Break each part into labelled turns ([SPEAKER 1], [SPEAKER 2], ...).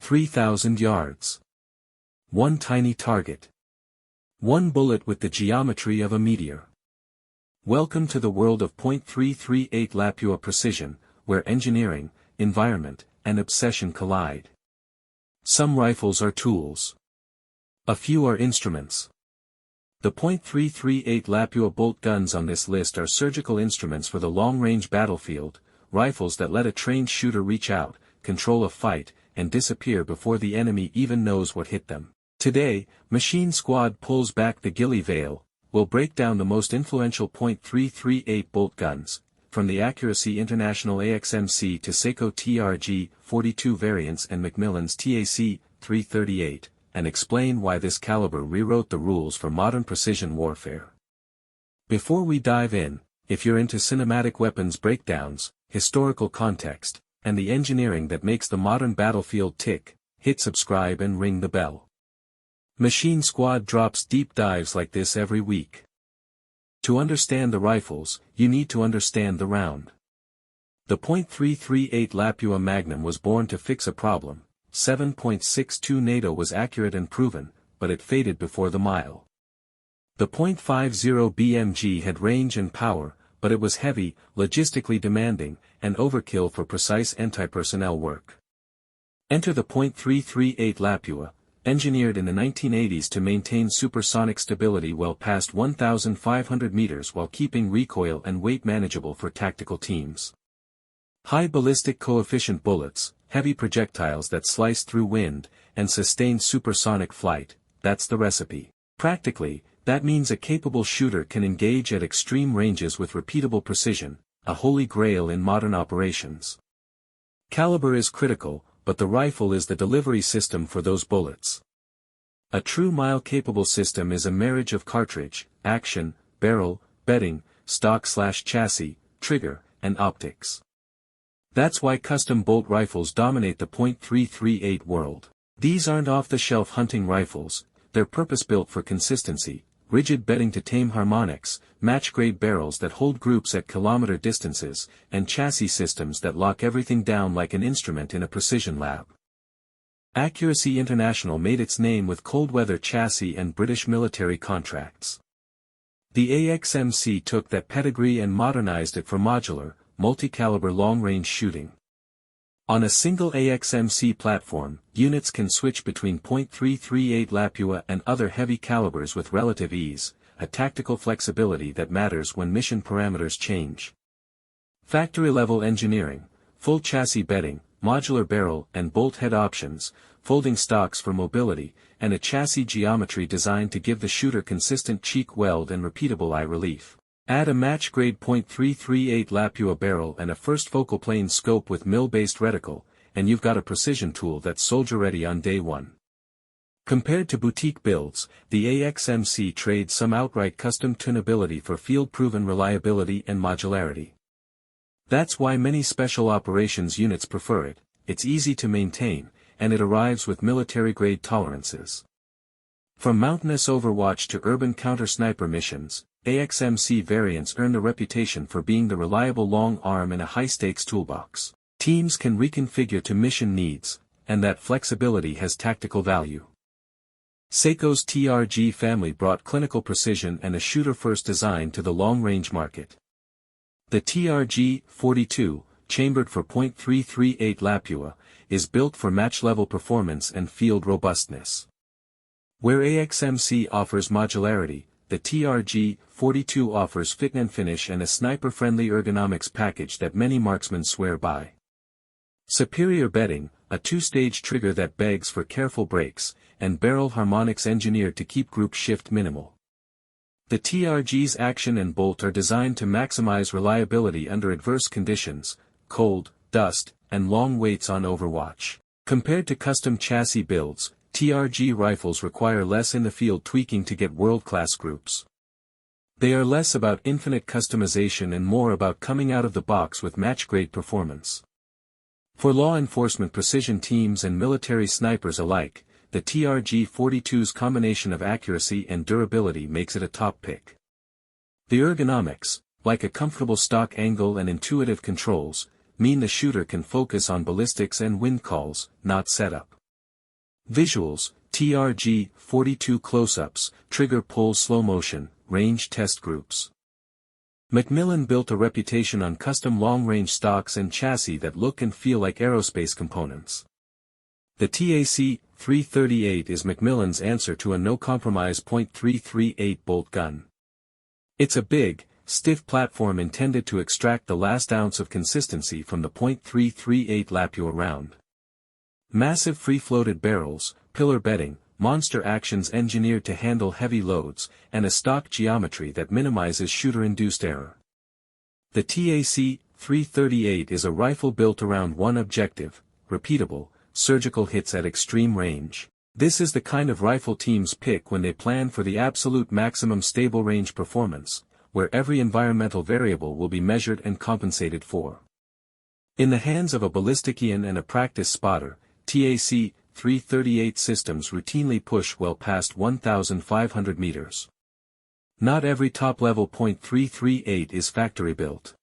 [SPEAKER 1] 3,000 yards. One tiny target. One bullet with the geometry of a meteor. Welcome to the world of .338 Lapua precision, where engineering, environment, and obsession collide. Some rifles are tools. A few are instruments. The .338 Lapua bolt guns on this list are surgical instruments for the long-range battlefield, rifles that let a trained shooter reach out, control a fight, and disappear before the enemy even knows what hit them. Today, Machine Squad pulls back the ghillie veil. We'll break down the most influential .338 bolt guns, from the Accuracy International AXMC to Sako TRG-42 variants and McMillan's TAC-338, and explain why this caliber rewrote the rules for modern precision warfare. Before we dive in, if you're into cinematic weapons breakdowns, historical context, and the engineering that makes the modern battlefield tick, hit subscribe and ring the bell. Machine Squad drops deep dives like this every week. To understand the rifles, you need to understand the round. The .338 Lapua Magnum was born to fix a problem. 7.62 NATO was accurate and proven, but it faded before the mile. The .50 BMG had range and power, but it was heavy, logistically demanding, and overkill for precise anti-personnel work. Enter the .338 Lapua, engineered in the 1980s to maintain supersonic stability well past 1,500 meters while keeping recoil and weight manageable for tactical teams. High ballistic coefficient bullets, heavy projectiles that slice through wind, and sustain supersonic flight, that's the recipe. Practically, that means a capable shooter can engage at extreme ranges with repeatable precision, a holy grail in modern operations. Caliber is critical, but the rifle is the delivery system for those bullets. A true mile-capable system is a marriage of cartridge, action, barrel, bedding, stock/chassis, trigger, and optics. That's why custom bolt rifles dominate the .338 world. These aren't off-the-shelf hunting rifles, they're purpose-built for consistency, rigid bedding to tame harmonics, match-grade barrels that hold groups at kilometer distances, and chassis systems that lock everything down like an instrument in a precision lab. Accuracy International made its name with cold-weather chassis and British military contracts. The AXMC took that pedigree and modernized it for modular, multi-caliber long-range shooting. On a single AXMC platform, units can switch between .338 Lapua and other heavy calibers with relative ease, a tactical flexibility that matters when mission parameters change. Factory-level engineering, full chassis bedding, modular barrel and bolt head options, folding stocks for mobility, and a chassis geometry designed to give the shooter consistent cheek weld and repeatable eye relief. Add a match-grade .338 Lapua barrel and a first focal plane scope with mill-based reticle, and you've got a precision tool that's soldier-ready on day one. Compared to boutique builds, the AXMC trades some outright custom tunability for field-proven reliability and modularity. That's why many special operations units prefer it. It's easy to maintain, and it arrives with military-grade tolerances. From mountainous overwatch to urban counter-sniper missions, AXMC variants earn a reputation for being the reliable long arm in a high-stakes toolbox. Teams can reconfigure to mission needs, and that flexibility has tactical value. Sako's TRG family brought clinical precision and a shooter-first design to the long-range market. The TRG-42, chambered for .338 Lapua, is built for match-level performance and field robustness. Where AXMC offers modularity, the TRG-42 offers fit and finish and a sniper-friendly ergonomics package that many marksmen swear by. Superior bedding, a two-stage trigger that begs for careful brakes, and barrel harmonics engineered to keep group shift minimal. The TRG's action and bolt are designed to maximize reliability under adverse conditions, cold, dust, and long waits on overwatch. Compared to custom chassis builds, TRG rifles require less in-the-field tweaking to get world-class groups. They are less about infinite customization and more about coming out of the box with match-grade performance. For law enforcement precision teams and military snipers alike, the TRG-42's combination of accuracy and durability makes it a top pick. The ergonomics, like a comfortable stock angle and intuitive controls, mean the shooter can focus on ballistics and wind calls, not setup. Visuals: TRG-42 close-ups, trigger pull slow motion, range test groups. McMillan built a reputation on custom long-range stocks and chassis that look and feel like aerospace components. The TAC-338 is McMillan's answer to a no-compromise .338 bolt gun. It's a big, stiff platform intended to extract the last ounce of consistency from the .338 Lapua round. Massive free-floated barrels, pillar bedding, monster actions engineered to handle heavy loads, and a stock geometry that minimizes shooter-induced error. The TAC-338 is a rifle built around one objective: repeatable, surgical hits at extreme range. This is the kind of rifle teams pick when they plan for the absolute maximum stable range performance, where every environmental variable will be measured and compensated for. In the hands of a ballistician and a practice spotter, TAC-338 systems routinely push well past 1,500 meters. Not every top-level .338 is factory-built.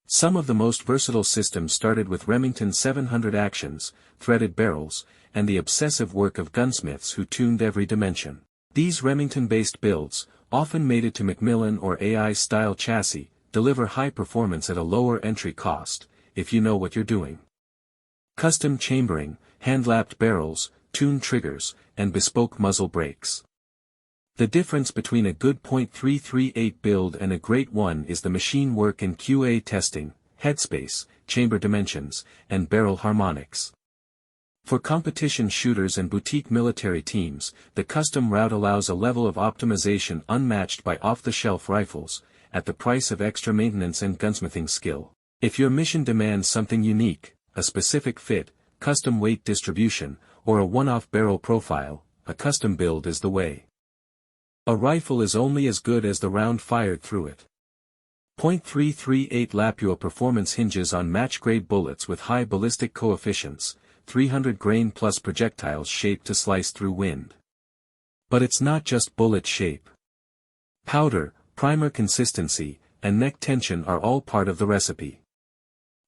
[SPEAKER 1] Some of the most versatile systems started with Remington 700 actions, threaded barrels, and the obsessive work of gunsmiths who tuned every dimension. These Remington-based builds, often mated to McMillan or AI-style chassis, deliver high performance at a lower entry cost, if you know what you're doing. Custom chambering, hand-lapped barrels, tuned triggers, and bespoke muzzle brakes. The difference between a good .338 build and a great one is the machine work and QA testing, headspace, chamber dimensions, and barrel harmonics. For competition shooters and boutique military teams, the custom route allows a level of optimization unmatched by off-the-shelf rifles, at the price of extra maintenance and gunsmithing skill. If your mission demands something unique, a specific fit, custom weight distribution, or a one-off barrel profile, a custom build is the way. A rifle is only as good as the round fired through it. .338 Lapua performance hinges on match-grade bullets with high ballistic coefficients, 300 grain plus projectiles shaped to slice through wind. But it's not just bullet shape. Powder, primer consistency, and neck tension are all part of the recipe.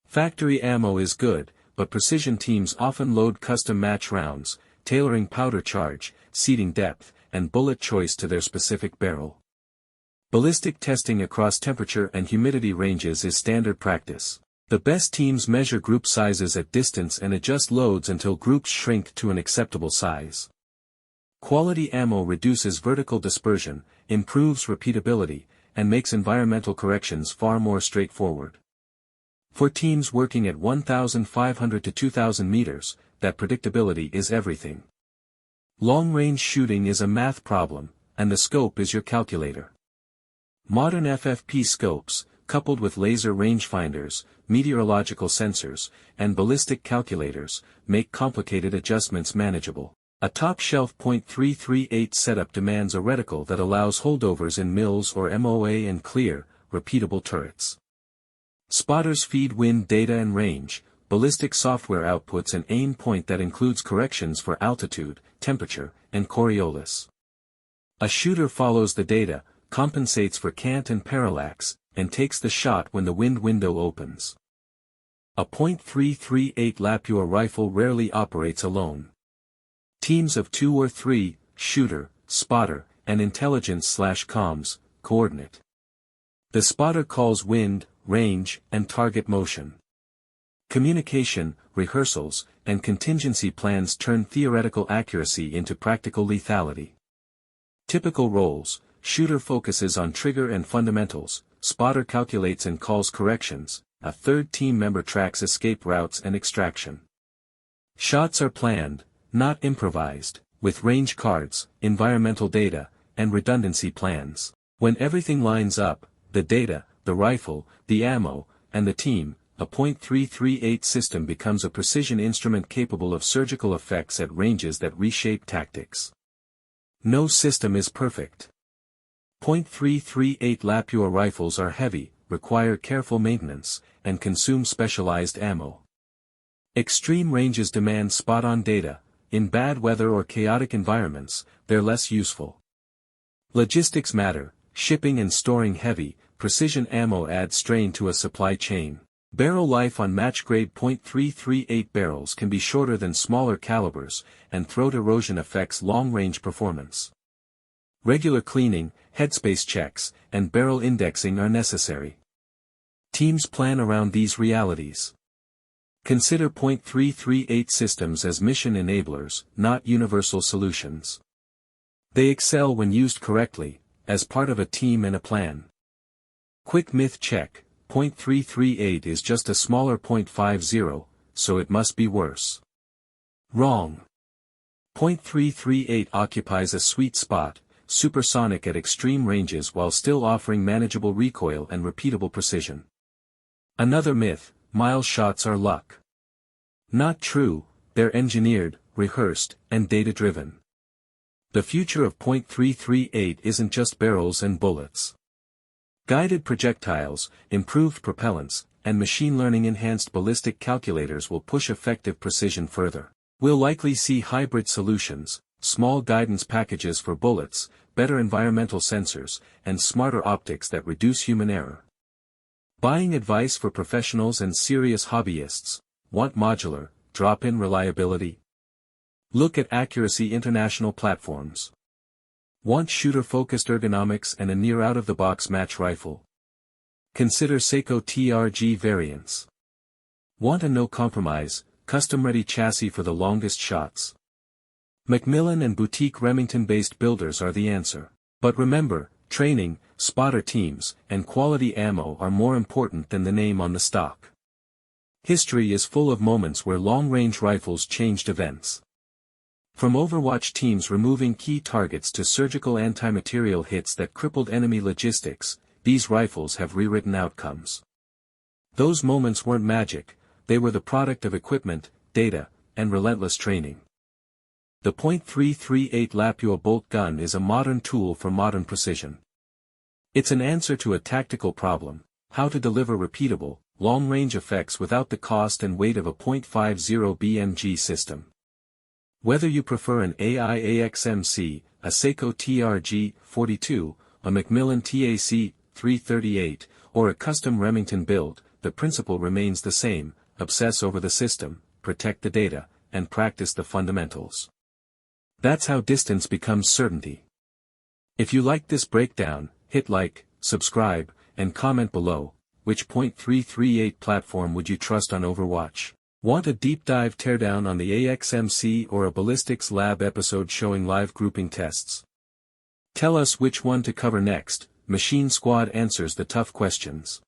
[SPEAKER 1] Factory ammo is good, but precision teams often load custom match rounds, tailoring powder charge, seating depth, and bullet choice to their specific barrel. Ballistic testing across temperature and humidity ranges is standard practice. The best teams measure group sizes at distance and adjust loads until groups shrink to an acceptable size. Quality ammo reduces vertical dispersion, improves repeatability, and makes environmental corrections far more straightforward. For teams working at 1,500 to 2,000 meters, that predictability is everything. Long-range shooting is a math problem, and the scope is your calculator. Modern FFP scopes, coupled with laser rangefinders, meteorological sensors, and ballistic calculators, make complicated adjustments manageable. A top-shelf .338 setup demands a reticle that allows holdovers in mills or MOA and clear, repeatable turrets. Spotters feed wind data and range, ballistic software outputs an aim point that includes corrections for altitude, temperature, and Coriolis. A shooter follows the data, compensates for cant and parallax, and takes the shot when the wind window opens. A .338 Lapua rifle rarely operates alone. Teams of 2 or 3, shooter, spotter, and intelligence/comms, coordinate. The spotter calls wind, range, and target motion. Communication, rehearsals, and contingency plans turn theoretical accuracy into practical lethality. Typical roles: shooter focuses on trigger and fundamentals, spotter calculates and calls corrections, a third team member tracks escape routes and extraction. Shots are planned, not improvised, with range cards, environmental data, and redundancy plans. When everything lines up, the data, the rifle, the ammo, and the team, a .338 system becomes a precision instrument capable of surgical effects at ranges that reshape tactics. No system is perfect. .338 Lapua rifles are heavy, require careful maintenance, and consume specialized ammo. Extreme ranges demand spot-on data. In bad weather or chaotic environments, they're less useful. Logistics matter: shipping and storing heavy, precision ammo adds strain to a supply chain. Barrel life on match-grade .338 barrels can be shorter than smaller calibers, and throat erosion affects long-range performance. Regular cleaning, headspace checks, and barrel indexing are necessary. Teams plan around these realities. Consider .338 systems as mission enablers, not universal solutions. They excel when used correctly, as part of a team and a plan. Quick myth check: .338 is just a smaller .50, so it must be worse. Wrong. .338 occupies a sweet spot, supersonic at extreme ranges while still offering manageable recoil and repeatable precision. Another myth: mile shots are luck. Not true, they're engineered, rehearsed, and data-driven. The future of .338 isn't just barrels and bullets. Guided projectiles, improved propellants, and machine learning-enhanced ballistic calculators will push effective precision further. We'll likely see hybrid solutions, small guidance packages for bullets, better environmental sensors, and smarter optics that reduce human error. Buying advice for professionals and serious hobbyists: want modular, drop-in reliability? Look at Accuracy International platforms. Want shooter-focused ergonomics and a near out-of-the-box match rifle? Consider Sako TRG variants. Want a no-compromise, custom-ready chassis for the longest shots? McMillan and boutique Remington-based builders are the answer. But remember, training, spotter teams, and quality ammo are more important than the name on the stock. History is full of moments where long-range rifles changed events. From Overwatch teams removing key targets to surgical anti-material hits that crippled enemy logistics, these rifles have rewritten outcomes. Those moments weren't magic, they were the product of equipment, data, and relentless training. The .338 Lapua bolt gun is a modern tool for modern precision. It's an answer to a tactical problem: how to deliver repeatable, long-range effects without the cost and weight of a .50 BMG system. Whether you prefer an AXMC, a Sako TRG-42, a McMillan TAC-338, or a custom Remington build, the principle remains the same: obsess over the system, protect the data, and practice the fundamentals. That's how distance becomes certainty. If you liked this breakdown, hit like, subscribe, and comment below. Which .338 platform would you trust on Overwatch? Want a deep dive teardown on the AXMC or a Ballistics lab episode showing live grouping tests? Tell us which one to cover next. Machine Squad answers the tough questions.